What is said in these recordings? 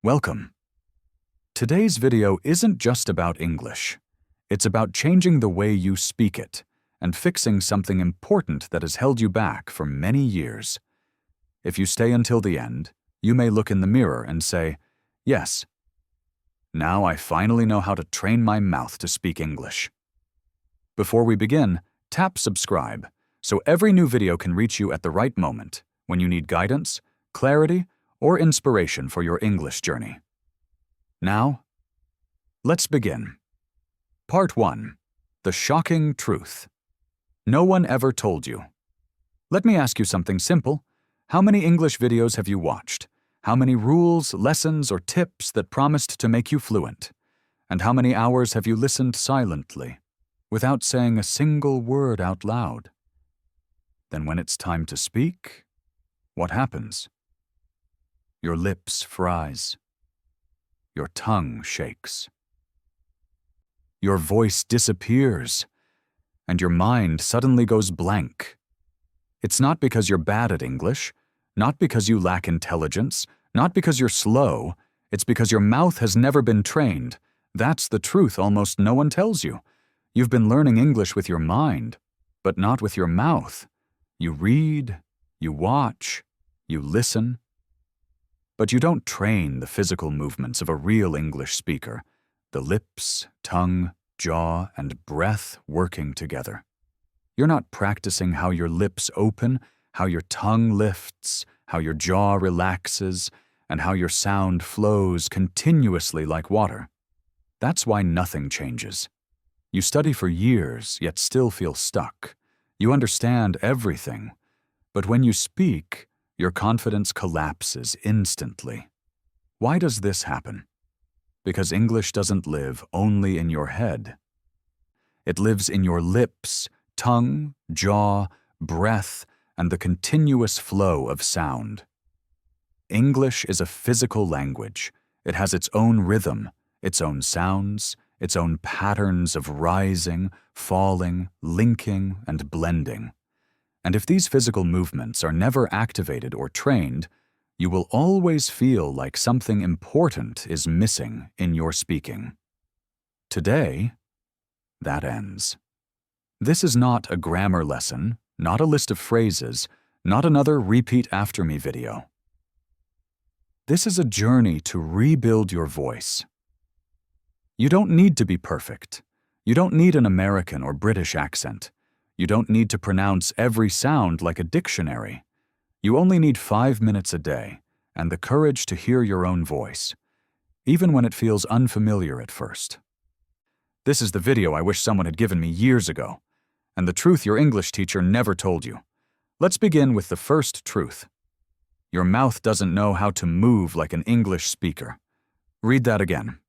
Welcome. Today's video isn't just about English. It's about changing the way you speak it and fixing something important that has held you back for many years. If you stay until the end, you may look in the mirror and say, "Yes, now I finally know how to train my mouth to speak English." Before we begin, tap subscribe so every new video can reach you at the right moment when you need guidance, clarity, or inspiration for your English journey. Now, let's begin. Part 1. The shocking truth. No one ever told you. Let me ask you something simple. How many English videos have you watched? How many rules, lessons, or tips that promised to make you fluent? And how many hours have you listened silently, without saying a single word out loud? Then when it's time to speak, what happens? Your lips fries. Your tongue shakes. Your voice disappears, and your mind suddenly goes blank. It's not because you're bad at English, not because you lack intelligence, not because you're slow. It's because your mouth has never been trained. That's the truth almost no one tells you. You've been learning English with your mind, but not with your mouth. You read, you watch, you listen, but you don't train the physical movements of a real English speaker, the lips, tongue, jaw, and breath working together. You're not practicing how your lips open, how your tongue lifts, how your jaw relaxes, and how your sound flows continuously like water. That's why nothing changes. You study for years, yet still feel stuck. You understand everything, but when you speak, your confidence collapses instantly. Why does this happen? Because English doesn't live only in your head. It lives in your lips, tongue, jaw, breath, and the continuous flow of sound. English is a physical language. It has its own rhythm, its own sounds, its own patterns of rising, falling, linking, and blending. And if these physical movements are never activated or trained, you will always feel like something important is missing in your speaking. Today, that ends. This is not a grammar lesson, not a list of phrases, not another repeat after me video. This is a journey to rebuild your voice. You don't need to be perfect. You don't need an American or British accent. You don't need to pronounce every sound like a dictionary. You only need 5 minutes a day and the courage to hear your own voice, even when it feels unfamiliar at first. This is the video I wish someone had given me years ago, and the truth your English teacher never told you. Let's begin with the first truth. Your mouth doesn't know how to move like an English speaker. Read that again.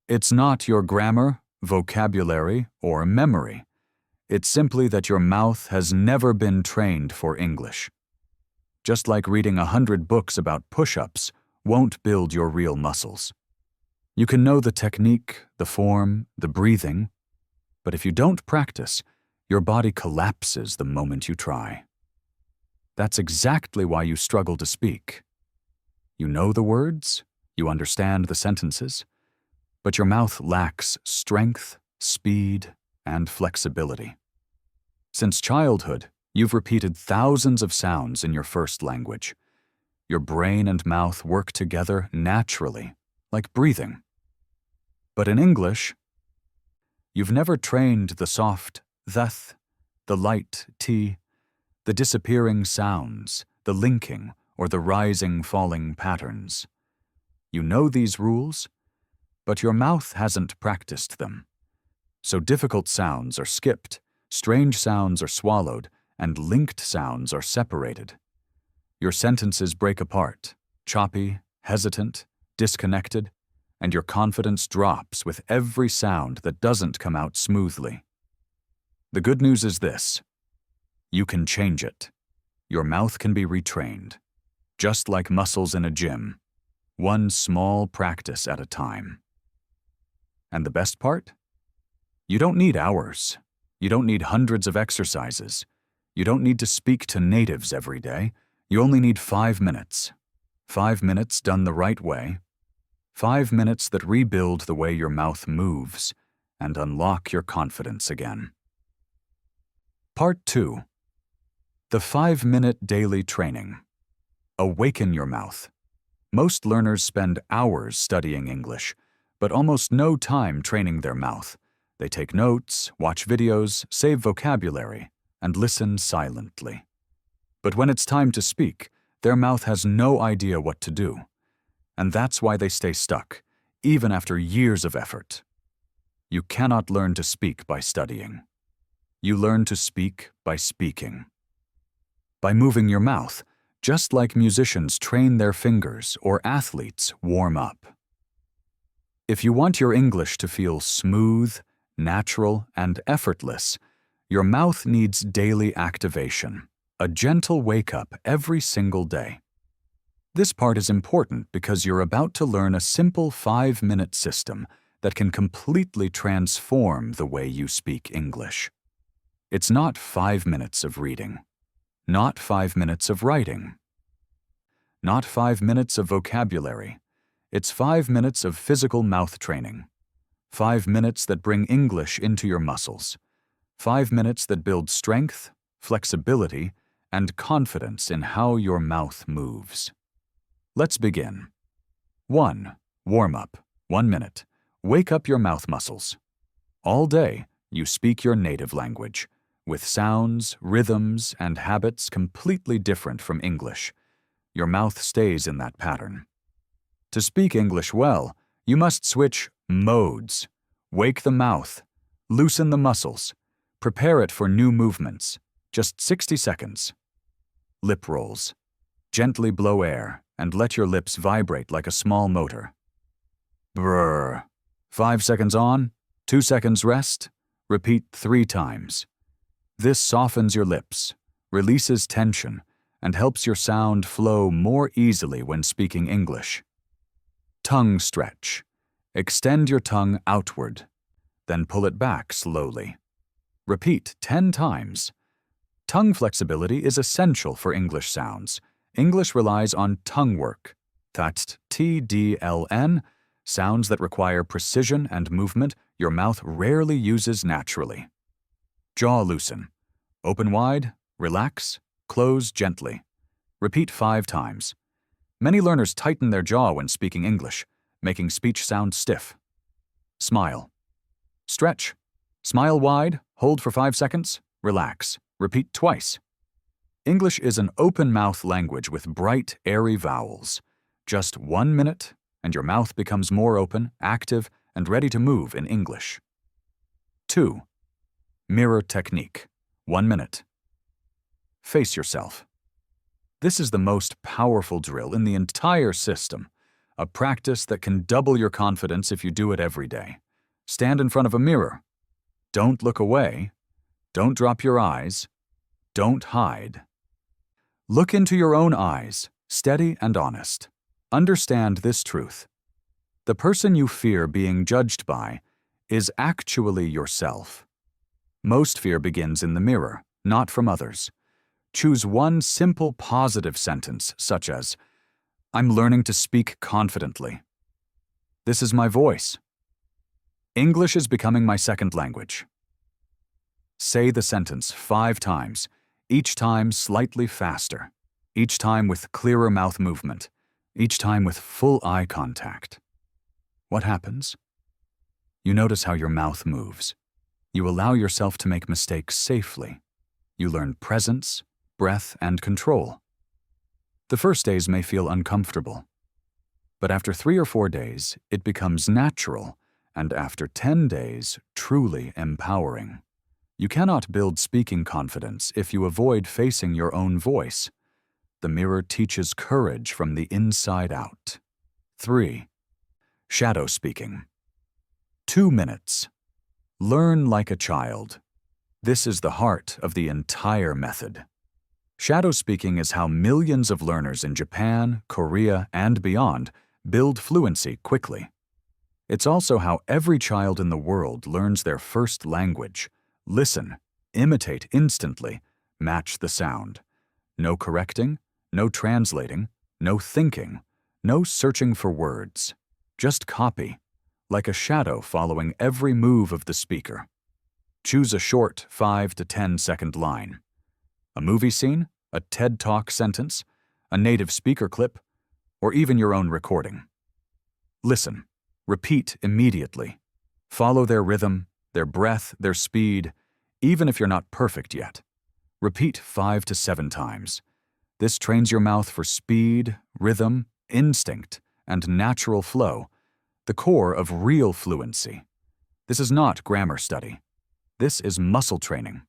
It's not your grammar, vocabulary, or memory. It's simply that your mouth has never been trained for English. Just like reading 100 books about push-ups won't build your real muscles. You can know the technique, the form, the breathing, but if you don't practice, your body collapses the moment you try. That's exactly why you struggle to speak. You know the words, you understand the sentences, but your mouth lacks strength, speed, and flexibility. Since childhood, you've repeated thousands of sounds in your first language. Your brain and mouth work together naturally, like breathing. But in English, you've never trained the soft th, the light t, the disappearing sounds, the linking, or the rising-falling patterns. You know these rules, but your mouth hasn't practiced them. So difficult sounds are skipped, strange sounds are swallowed, and linked sounds are separated. Your sentences break apart, choppy, hesitant, disconnected, and your confidence drops with every sound that doesn't come out smoothly. The good news is this: you can change it. Your mouth can be retrained, just like muscles in a gym, one small practice at a time. And the best part? You don't need hours. You don't need hundreds of exercises. You don't need to speak to natives every day. You only need 5 minutes. 5 minutes done the right way, 5 minutes that rebuild the way your mouth moves and unlock your confidence again. Part 2. The 5-minute daily training. Awaken your mouth. Most learners spend hours studying English, but almost no time training their mouth. They take notes, watch videos, save vocabulary, and listen silently. But when it's time to speak, their mouth has no idea what to do. And that's why they stay stuck, even after years of effort. You cannot learn to speak by studying. You learn to speak by speaking. By moving your mouth, just like musicians train their fingers or athletes warm up. If you want your English to feel smooth, natural, and effortless, your mouth needs daily activation, a gentle wake-up every single day. This part is important because you're about to learn a simple 5-minute system that can completely transform the way you speak English. It's not 5 minutes of reading. Not 5 minutes of writing. Not 5 minutes of vocabulary. It's 5 minutes of physical mouth training. 5 minutes that bring English into your muscles. 5 minutes that build strength, flexibility, and confidence in how your mouth moves. Let's begin. 1. Warm-up. 1 minute. Wake up your mouth muscles. All day, you speak your native language, with sounds, rhythms, and habits completely different from English. Your mouth stays in that pattern. To speak English well, you must switch modes. Wake the mouth. Loosen the muscles. Prepare it for new movements. Just 60 seconds. Lip rolls. Gently blow air and let your lips vibrate like a small motor. Brrr. 5 seconds on, 2 seconds rest. Repeat 3 times. This softens your lips, releases tension, and helps your sound flow more easily when speaking English. Tongue stretch. Extend your tongue outward, then pull it back slowly. Repeat 10 times. Tongue flexibility is essential for English sounds. English relies on tongue work. That's TDLN, sounds that require precision and movement your mouth rarely uses naturally. Jaw loosen. Open wide, relax, close gently. Repeat 5 times. Many learners tighten their jaw when speaking English, making speech sound stiff. Smile. Stretch. Smile wide, hold for 5 seconds, relax. Repeat twice. English is an open-mouth language with bright, airy vowels. Just 1 minute, and your mouth becomes more open, active, and ready to move in English. 2. Mirror technique. 1 minute. Face yourself. This is the most powerful drill in the entire system, a practice that can double your confidence if you do it every day. Stand in front of a mirror. Don't look away. Don't drop your eyes. Don't hide. Look into your own eyes, steady and honest. Understand this truth. The person you fear being judged by is actually yourself. Most fear begins in the mirror, not from others. Choose one simple positive sentence, such as, "I'm learning to speak confidently." "This is my voice." "English is becoming my second language." Say the sentence 5 times, each time slightly faster, each time with clearer mouth movement, each time with full eye contact. What happens? You notice how your mouth moves. You allow yourself to make mistakes safely. You learn presence, breath, and control. The first days may feel uncomfortable, but after 3 or 4 days, it becomes natural, and after 10 days, truly empowering. You cannot build speaking confidence if you avoid facing your own voice. The mirror teaches courage from the inside out. 3. Shadow speaking. 2 minutes. Learn like a child. This is the heart of the entire method. Shadow speaking is how millions of learners in Japan, Korea, and beyond build fluency quickly. It's also how every child in the world learns their first language. Listen, imitate instantly, match the sound. No correcting, no translating, no thinking, no searching for words. Just copy, like a shadow following every move of the speaker. Choose a short 5 to 10-second line. A movie scene, a TED Talk sentence, a native speaker clip, or even your own recording. Listen, repeat immediately. Follow their rhythm, their breath, their speed, even if you're not perfect yet. Repeat 5 to 7 times. This trains your mouth for speed, rhythm, instinct, and natural flow, the core of real fluency. This is not grammar study. This is muscle training.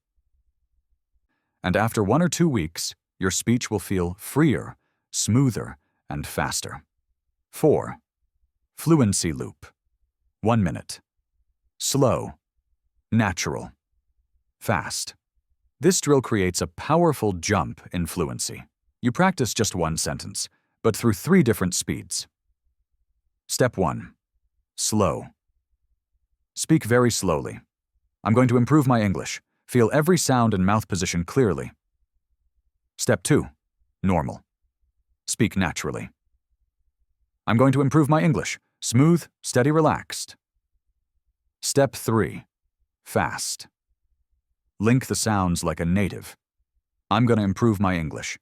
And after 1 or 2 weeks, your speech will feel freer, smoother, and faster. 4. Fluency loop. 1 minute. Slow, natural, fast. This drill creates a powerful jump in fluency. You practice just one sentence, but through 3 different speeds. Step 1. Slow. Speak very slowly. I'm going to improve my English. Feel every sound and mouth position clearly. Step 2. Normal. Speak naturally. I'm going to improve my English. Smooth, steady, relaxed. Step 3. Fast. Link the sounds like a native. I'm going to improve my English.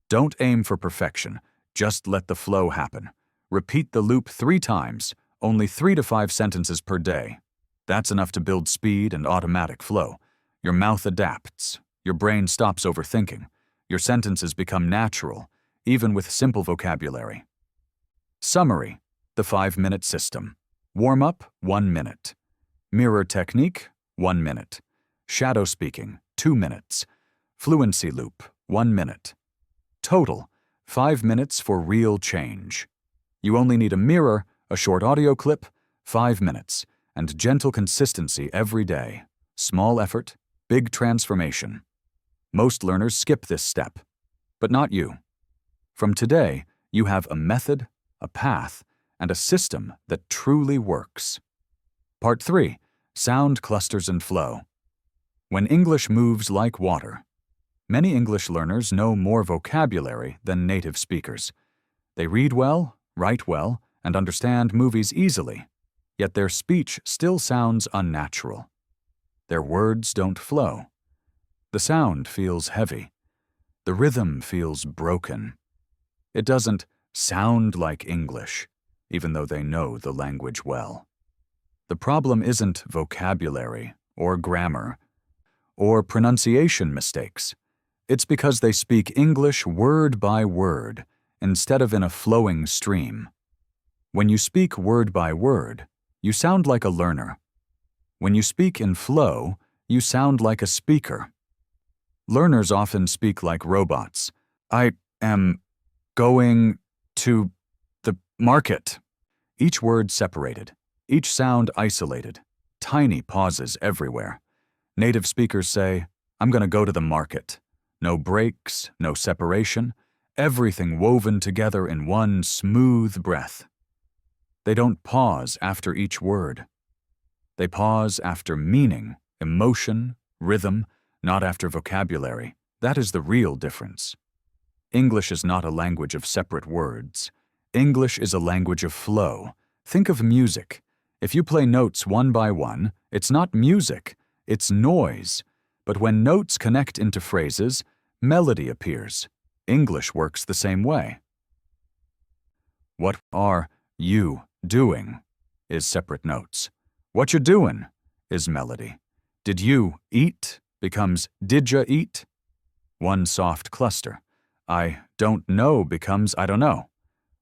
Don't aim for perfection. Just let the flow happen. Repeat the loop 3 times, only 3 to 5 sentences per day. That's enough to build speed and automatic flow. Your mouth adapts. Your brain stops overthinking. Your sentences become natural, even with simple vocabulary. Summary: the 5-minute system. Warm-up, 1 minute. Mirror technique, 1 minute. Shadow speaking, 2 minutes. Fluency loop, 1 minute. Total, 5 minutes for real change. You only need a mirror, a short audio clip, 5 minutes, and gentle consistency every day. Small effort, big transformation. Most learners skip this step, but not you. From today, you have a method, a path, and a system that truly works. Part 3. Sound clusters and flow. When English moves like water. Many English learners know more vocabulary than native speakers. They read well, write well, and understand movies easily, yet their speech still sounds unnatural. Their words don't flow. The sound feels heavy. The rhythm feels broken. It doesn't sound like English, even though they know the language well. The problem isn't vocabulary or grammar or pronunciation mistakes. It's because they speak English word by word instead of in a flowing stream. When you speak word by word, you sound like a learner. When you speak in flow, you sound like a speaker. Learners often speak like robots. I am going to the market. Each word separated, each sound isolated, tiny pauses everywhere. Native speakers say, I'm going to go to the market. No breaks, no separation, everything woven together in one smooth breath. They don't pause after each word. They pause after meaning, emotion, rhythm, not after vocabulary. That is the real difference. English is not a language of separate words. English is a language of flow. Think of music. If you play notes one by one, it's not music, it's noise. But when notes connect into phrases, melody appears. English works the same way. What are you doing is separate notes. What you're doing is melody. Did you eat becomes didja eat? One soft cluster. I don't know becomes I don't know.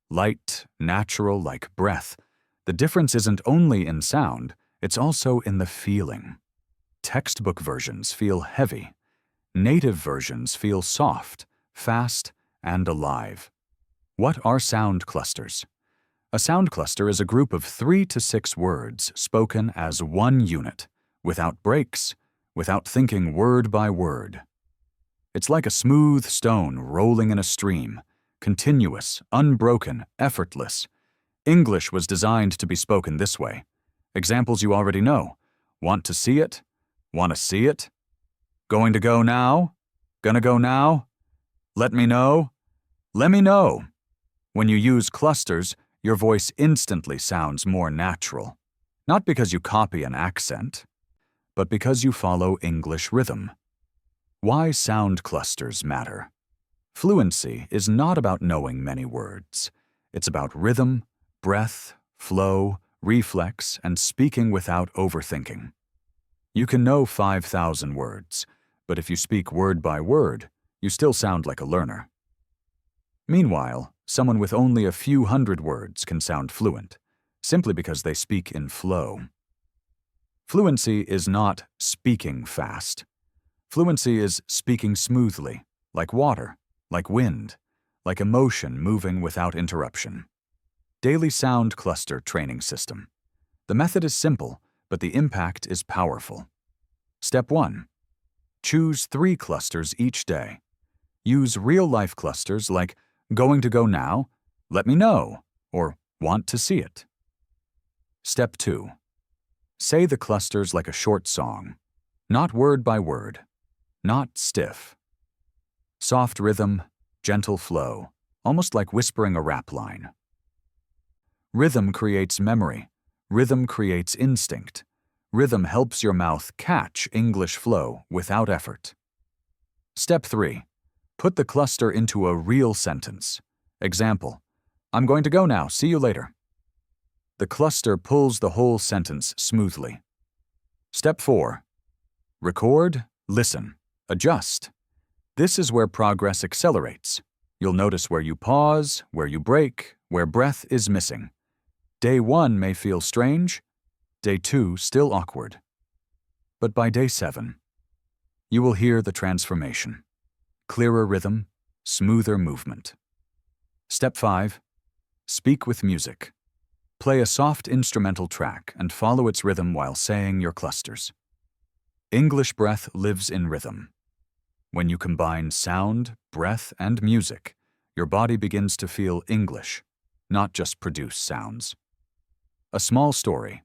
Light, natural, like breath. The difference isn't only in sound, it's also in the feeling. Textbook versions feel heavy. Native versions feel soft, fast, and alive. What are sound clusters? A sound cluster is a group of 3 to 6 words spoken as one unit, without breaks, without thinking word by word. It's like a smooth stone rolling in a stream, continuous, unbroken, effortless. English was designed to be spoken this way. Examples you already know. Want to see it? Want to see it? Going to go now? Gonna go now? Let me know? Let me know. When you use clusters, your voice instantly sounds more natural. Not because you copy an accent, but because you follow English rhythm. Why sound clusters matter. Fluency is not about knowing many words. It's about rhythm, breath, flow, reflex, and speaking without overthinking. You can know 5,000 words, but if you speak word by word, you still sound like a learner. Meanwhile, someone with only a few hundred words can sound fluent, simply because they speak in flow. Fluency is not speaking fast. Fluency is speaking smoothly, like water, like wind, like emotion moving without interruption. Daily Sound Cluster Training System. The method is simple, but the impact is powerful. Step 1. Choose 3 clusters each day. Use real-life clusters like going to go now, let me know, or want to see it. Step 2. Say the clusters like a short song, not word by word, not stiff. Soft rhythm, gentle flow, almost like whispering a rap line. Rhythm creates memory. Rhythm creates instinct. Rhythm helps your mouth catch English flow without effort. Step 3. Put the cluster into a real sentence. Example, I'm going to go now, see you later. The cluster pulls the whole sentence smoothly. Step 4. Record, listen, adjust. This is where progress accelerates. You'll notice where you pause, where you break, where breath is missing. Day 1 may feel strange, Day 2 still awkward. But by Day 7, you will hear the transformation. Clearer rhythm, smoother movement. Step 5. Speak with music. Play a soft instrumental track and follow its rhythm while saying your clusters. English breath lives in rhythm. When you combine sound, breath, and music, your body begins to feel English, not just produce sounds. A small story.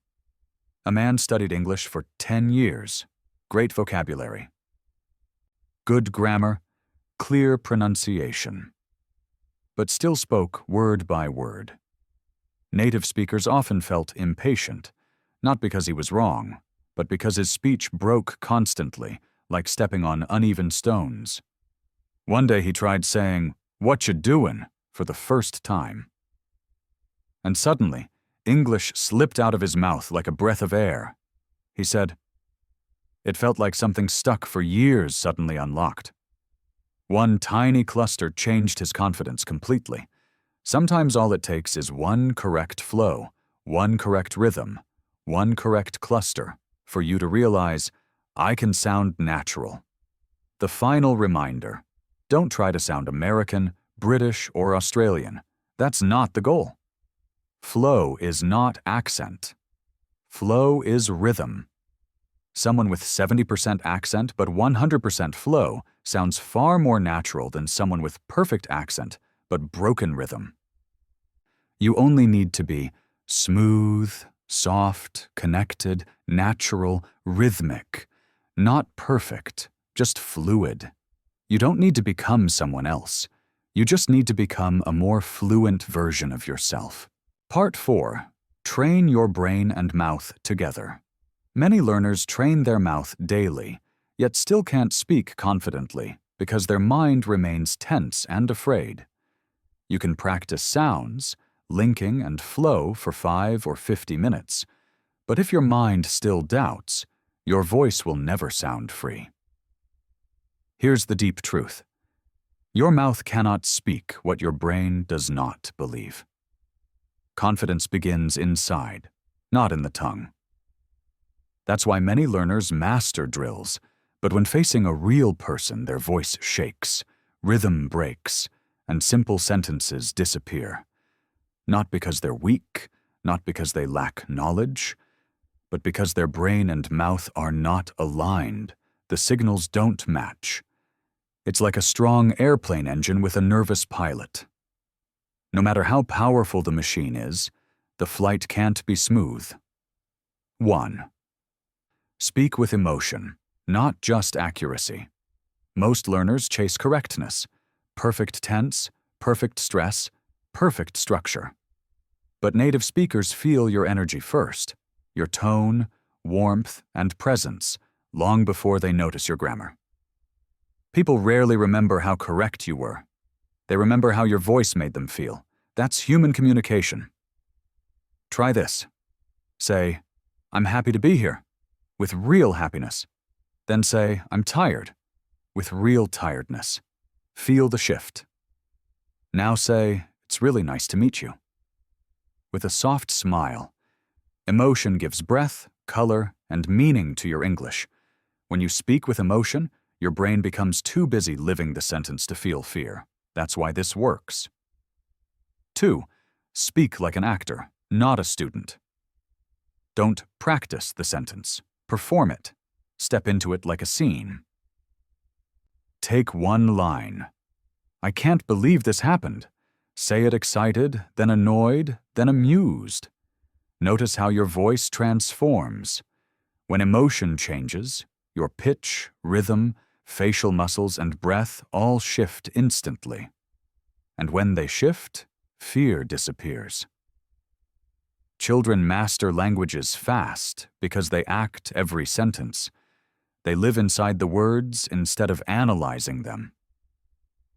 A man studied English for 10 years. Great vocabulary. Good grammar, clear pronunciation. But still spoke word by word. Native speakers often felt impatient, not because he was wrong, but because his speech broke constantly, like stepping on uneven stones. One day he tried saying, "What you doin'?" for the first time. And suddenly, English slipped out of his mouth like a breath of air. He said, "It felt like something stuck for years suddenly unlocked." One tiny cluster changed his confidence completely. Sometimes all it takes is one correct flow, one correct rhythm, one correct cluster for you to realize, I can sound natural. The final reminder, don't try to sound American, British, or Australian. That's not the goal. Flow is not accent. Flow is rhythm. Someone with 70% accent but 100% flow sounds far more natural than someone with perfect accent but broken rhythm. You only need to be smooth, soft, connected, natural, rhythmic. Not perfect, just fluid. You don't need to become someone else. You just need to become a more fluent version of yourself. Part 4. Train your brain and mouth together. Many learners train their mouth daily, yet still can't speak confidently because their mind remains tense and afraid. You can practice sounds, linking and flow for 5 or 50 minutes, but if your mind still doubts, your voice will never sound free. Here's the deep truth. Your mouth cannot speak what your brain does not believe. Confidence begins inside, not in the tongue. That's why many learners master drills, but when facing a real person, their voice shakes, rhythm breaks, and simple sentences disappear. Not because they're weak, not because they lack knowledge, but because their brain and mouth are not aligned. The signals don't match. It's like a strong airplane engine with a nervous pilot. No matter how powerful the machine is, the flight can't be smooth. 1. Speak with emotion, not just accuracy. Most learners chase correctness, perfect tense, perfect stress, perfect structure. But native speakers feel your energy first, your tone, warmth, and presence, long before they notice your grammar. People rarely remember how correct you were. They remember how your voice made them feel. That's human communication. Try this. Say, "I'm happy to be here," with real happiness. Then say, "I'm tired," with real tiredness. Feel the shift. Now say, "It's really nice to meet you," with a soft smile. Emotion gives breath, color, and meaning to your English. When you speak with emotion, your brain becomes too busy living the sentence to feel fear. That's why this works. 2. Speak like an actor, not a student. Don't practice the sentence. Perform it. Step into it like a scene. Take one line. "I can't believe this happened." Say it excited, then annoyed, then amused. Notice how your voice transforms. When emotion changes, your pitch, rhythm, facial muscles, and breath all shift instantly. And when they shift, fear disappears. Children master languages fast because they act every sentence. They live inside the words instead of analyzing them.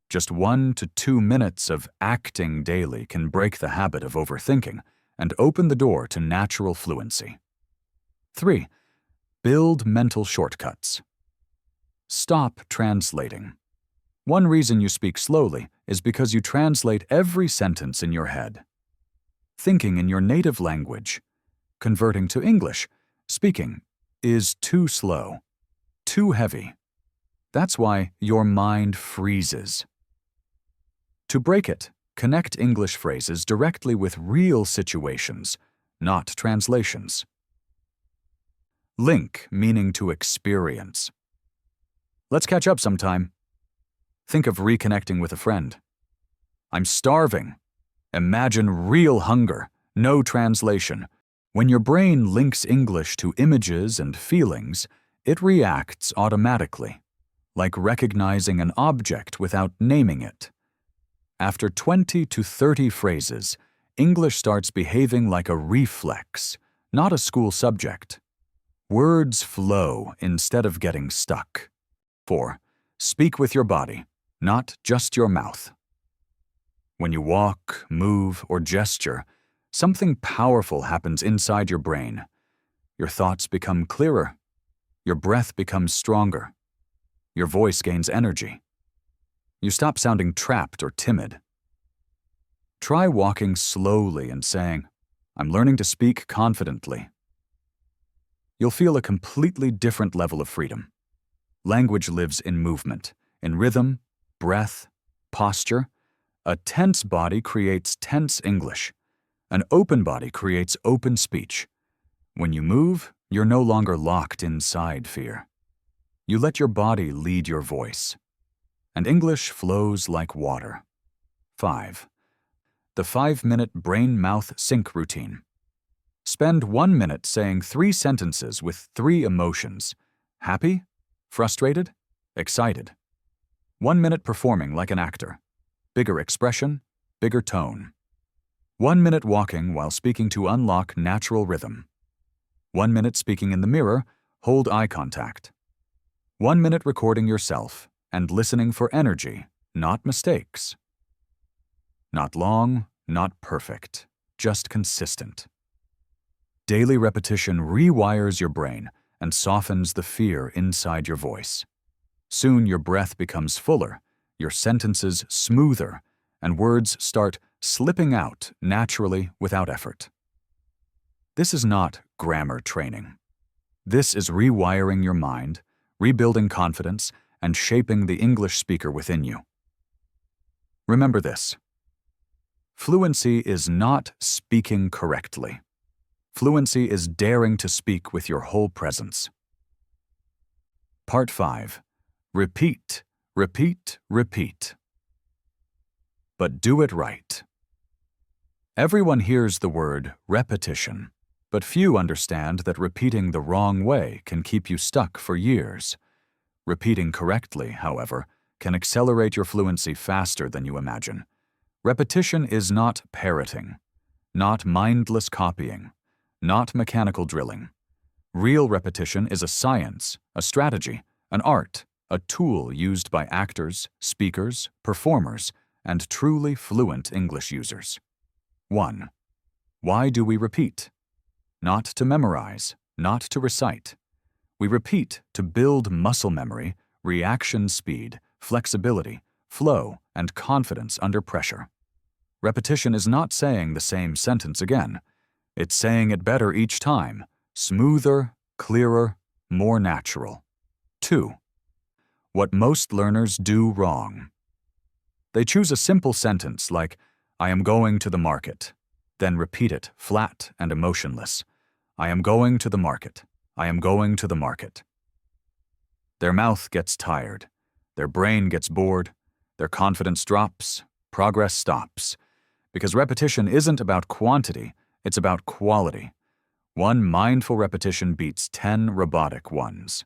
Just 1 to 2 minutes of acting daily can break the habit of overthinking and open the door to natural fluency. 3. Build mental shortcuts. Stop translating. One reason you speak slowly is because you translate every sentence in your head. Thinking in your native language, converting to English, speaking, is too slow, too heavy. That's why your mind freezes. To break it, connect English phrases directly with real situations, not translations. Link, meaning to experience. "Let's catch up sometime." Think of reconnecting with a friend. "I'm starving." Imagine real hunger, no translation. When your brain links English to images and feelings, it reacts automatically, like recognizing an object without naming it. After 20 to 30 phrases, English starts behaving like a reflex, not a school subject. Words flow instead of getting stuck. 4. Speak with your body, not just your mouth. When you walk, move, or gesture, something powerful happens inside your brain. Your thoughts become clearer. Your breath becomes stronger. Your voice gains energy. You stop sounding trapped or timid. Try walking slowly and saying, "I'm learning to speak confidently." You'll feel a completely different level of freedom. Language lives in movement, in rhythm, breath, posture. A tense body creates tense English. An open body creates open speech. When you move, you're no longer locked inside fear. You let your body lead your voice. And English flows like water. 5. The 5-minute brain-mouth sync routine. Spend 1 minute saying 3 sentences with 3 emotions: happy, frustrated, excited. 1 minute performing like an actor. Bigger expression, bigger tone. 1 minute walking while speaking to unlock natural rhythm. 1 minute speaking in the mirror, hold eye contact. 1 minute recording yourself and listening for energy, not mistakes. Not long, not perfect, just consistent. Daily repetition rewires your brain and softens the fear inside your voice. Soon your breath becomes fuller, your sentences smoother, and words start slipping out naturally without effort. This is not grammar training. This is rewiring your mind, rebuilding confidence, and shaping the English speaker within you. Remember this. Fluency is not speaking correctly. Fluency is daring to speak with your whole presence. Part 5. Repeat, repeat, repeat. But do it right. Everyone hears the word repetition, but few understand that repeating the wrong way can keep you stuck for years. Repeating correctly, however, can accelerate your fluency faster than you imagine. Repetition is not parroting. not mindless copying, not mechanical drilling. Real repetition is a science, a strategy, an art, a tool used by actors, speakers, performers, and truly fluent English users. 1. Why do we repeat? Not to memorize, not to recite. We repeat to build muscle memory, reaction speed, flexibility, flow, and confidence under pressure. Repetition is not saying the same sentence again. It's saying it better each time, smoother, clearer, more natural. 2. What most learners do wrong. They choose a simple sentence like, I am going to the market, then repeat it flat and emotionless. I am going to the market. I am going to the market. Their mouth gets tired. Their brain gets bored. Their confidence drops. Progress stops. Because repetition isn't about quantity, it's about quality. One mindful repetition beats 10 robotic ones.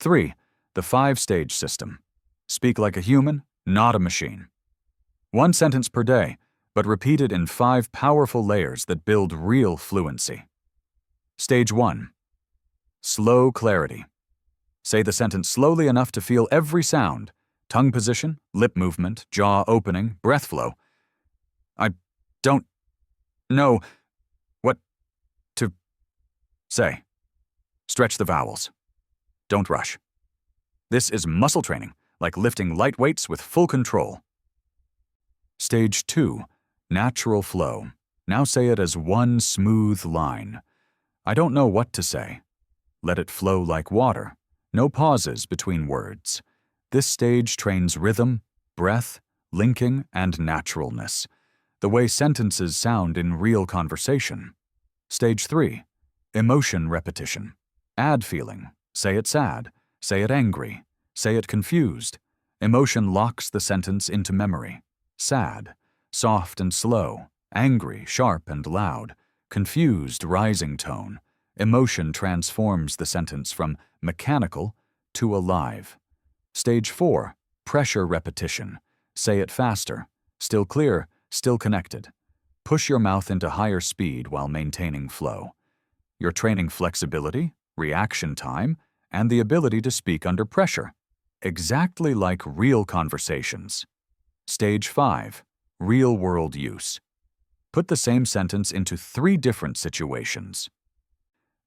3. The 5-stage system. Speak like a human, not a machine. 1 sentence per day, but repeated in 5 powerful layers that build real fluency. Stage 1. Slow clarity. Say the sentence slowly enough to feel every sound, tongue position, lip movement, jaw opening, breath flow. I don't know what to say. Stretch the vowels. Don't rush. This is muscle training, like lifting light weights with full control. Stage 2. Natural flow. Now say it as one smooth line. I don't know what to say. Let it flow like water. No pauses between words. This stage trains rhythm, breath, linking, and naturalness, the way sentences sound in real conversation. Stage 3. Emotion repetition. Add feeling. Say it sad. Say it angry. Say it confused. Emotion locks the sentence into memory. Sad, soft and slow. Angry, sharp and loud. Confused, rising tone. Emotion transforms the sentence from mechanical to alive. Stage 4. Pressure repetition. Say it faster. Still clear, still connected. Push your mouth into higher speed while maintaining flow. You're training flexibility, reaction time, and the ability to speak under pressure, exactly like real conversations. Stage 5. Real-world use. Put the same sentence into 3 different situations.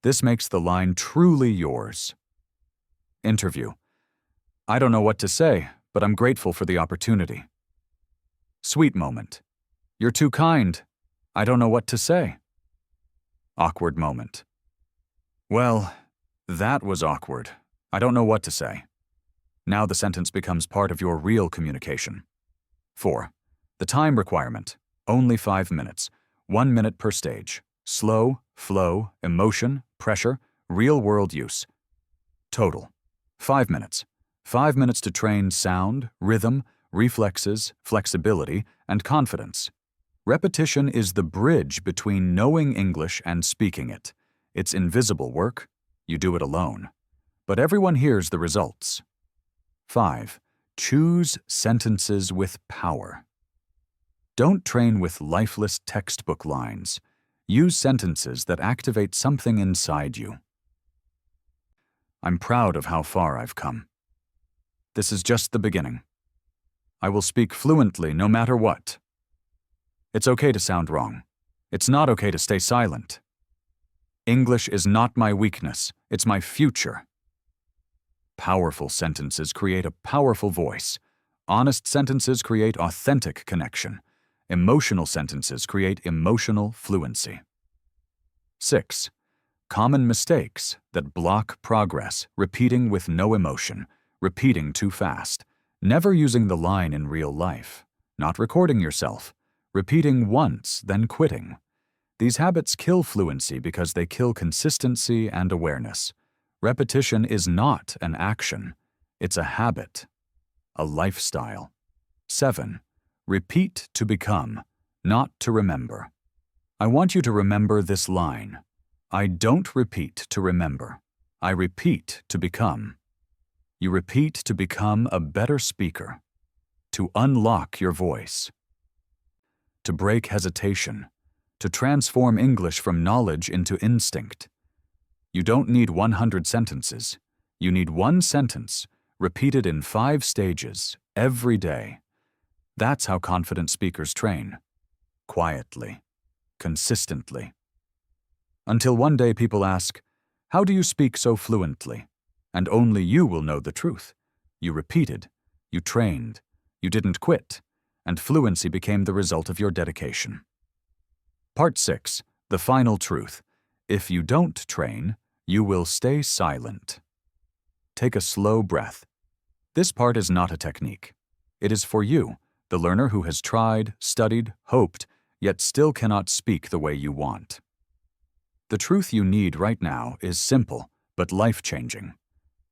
This makes the line truly yours. Interview. I don't know what to say, but I'm grateful for the opportunity. Sweet moment. You're too kind. I don't know what to say. Awkward moment. Well, that was awkward. I don't know what to say. Now the sentence becomes part of your real communication. 4. The time requirement. Only 5 minutes. 1 minute per stage. Slow, flow, emotion, pressure, real-world use. Total. 5 minutes. 5 minutes to train sound, rhythm, reflexes, flexibility, and confidence. Repetition is the bridge between knowing English and speaking it. It's invisible work. You do it alone. But everyone hears the results. 5. Choose sentences with power. Don't train with lifeless textbook lines. Use sentences that activate something inside you. I'm proud of how far I've come. This is just the beginning. I will speak fluently no matter what. It's okay to sound wrong. It's not okay to stay silent. English is not my weakness, it's my future. Powerful sentences create a powerful voice. Honest sentences create authentic connection. Emotional sentences create emotional fluency. 6. Common mistakes that block progress, repeating with no emotion, repeating too fast, never using the line in real life, not recording yourself, repeating once, then quitting. These habits kill fluency because they kill consistency and awareness. Repetition is not an action, it's a habit, a lifestyle. 7. Repeat to become, not to remember. I want you to remember this line. I don't repeat to remember. I repeat to become. You repeat to become a better speaker, to unlock your voice, to break hesitation, to transform English from knowledge into instinct. You don't need 100 sentences. You need one sentence, repeated in 5 stages, every day. That's how confident speakers train. Quietly. Consistently. Until one day people ask, "How do you speak so fluently?" And only you will know the truth. You repeated. You trained. You didn't quit. And fluency became the result of your dedication. Part 6. The final truth. If you don't train, you will stay silent. Take a slow breath. This part is not a technique. It is for you, the learner who has tried, studied, hoped, yet still cannot speak the way you want. The truth you need right now is simple, but life-changing.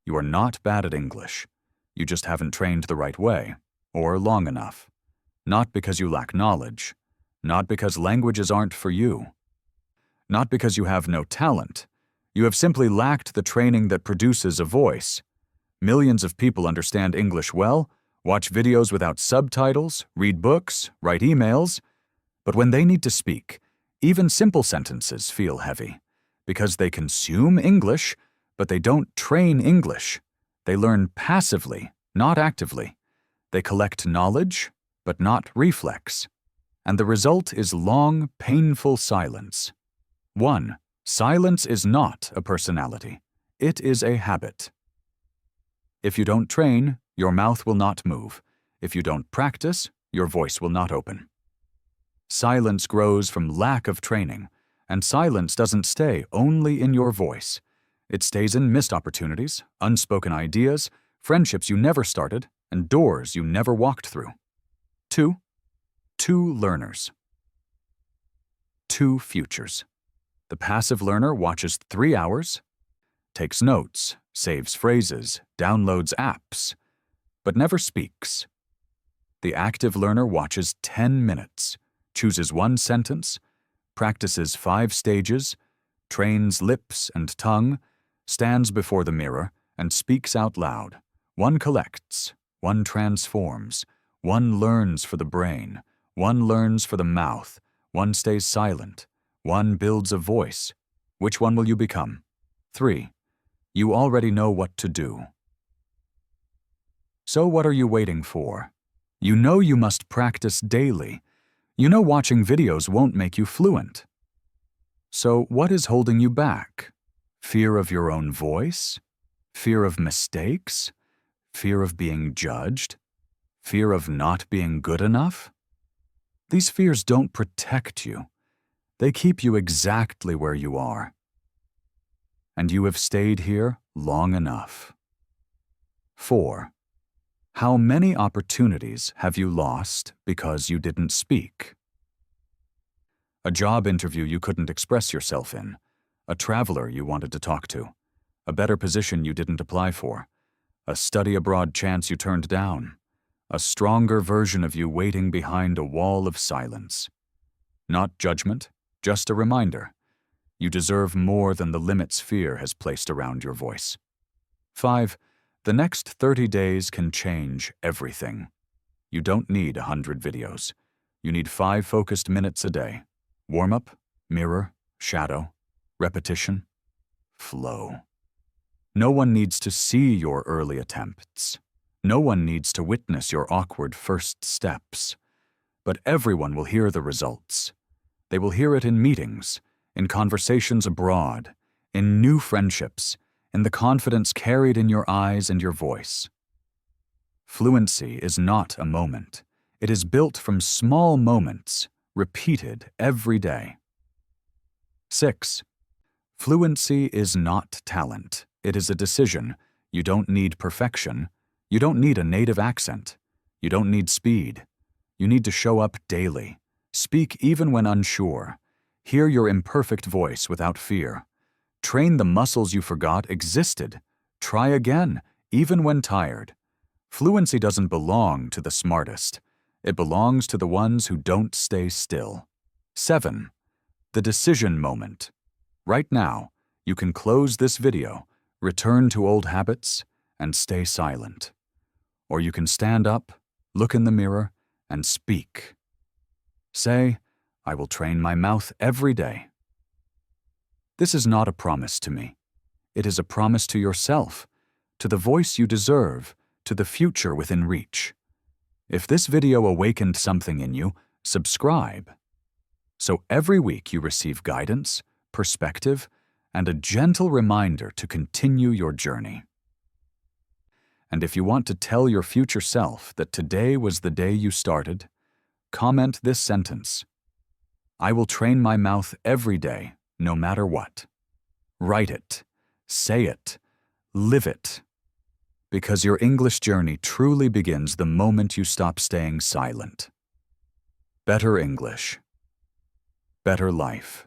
You are not bad at English. You just haven't trained the right way, or long enough. Not because you lack knowledge. Not because languages aren't for you. Not because you have no talent. You have simply lacked the training that produces a voice. Millions of people understand English well, watch videos without subtitles, read books, write emails, but when they need to speak, even simple sentences feel heavy, because they consume English, but they don't train English. They learn passively, not actively. They collect knowledge, but not reflex. And the result is long, painful silence. 1. Silence is not a personality. It is a habit. If you don't train, your mouth will not move. If you don't practice, your voice will not open. Silence grows from lack of training, and silence doesn't stay only in your voice. It stays in missed opportunities, unspoken ideas, friendships you never started, and doors you never walked through. 2. 2 learners. 2 futures. The passive learner watches 3 hours, takes notes, saves phrases, downloads apps, but never speaks. The active learner watches 10 minutes, chooses 1 sentence, practices 5 stages, trains lips and tongue, stands before the mirror, and speaks out loud. 1 collects, 1 transforms, 1 learns for the brain, 1 learns for the mouth, 1 stays silent, 1 builds a voice. Which one will you become? 3. You already know what to do. So what are you waiting for? You know you must practice daily. You know watching videos won't make you fluent. So what is holding you back? Fear of your own voice? Fear of mistakes? Fear of being judged? Fear of not being good enough? These fears don't protect you. They keep you exactly where you are. And you have stayed here long enough. 4. How many opportunities have you lost because you didn't speak? A job interview you couldn't express yourself in, a traveler you wanted to talk to, a better position you didn't apply for, a study abroad chance you turned down, a stronger version of you waiting behind a wall of silence. Not judgment, just a reminder. You deserve more than the limits fear has placed around your voice. 5. The next 30 days can change everything. You don't need 100 videos. You need 5 focused minutes a day. Warm-up, mirror, shadow, repetition, flow. No one needs to see your early attempts. No one needs to witness your awkward first steps. But everyone will hear the results. They will hear it in meetings, in conversations abroad, in new friendships, in the confidence carried in your eyes and your voice. Fluency is not a moment. It is built from small moments, repeated every day. 6. Fluency is not talent. It is a decision. You don't need perfection. You don't need a native accent. You don't need speed. You need to show up daily. Speak even when unsure. Hear your imperfect voice without fear. Train the muscles you forgot existed. Try again, even when tired. Fluency doesn't belong to the smartest. It belongs to the ones who don't stay still. 7. The decision moment. Right now, you can close this video, return to old habits, and stay silent. Or you can stand up, look in the mirror, and speak. Say, I will train my mouth every day. This is not a promise to me. It is a promise to yourself, to the voice you deserve, to the future within reach. If this video awakened something in you, subscribe. So every week you receive guidance, perspective, and a gentle reminder to continue your journey. And if you want to tell your future self that today was the day you started, comment this sentence: I will train my mouth every day, no matter what. Write it, say it, live it. Because your English journey truly begins the moment you stop staying silent. Better English. Better life.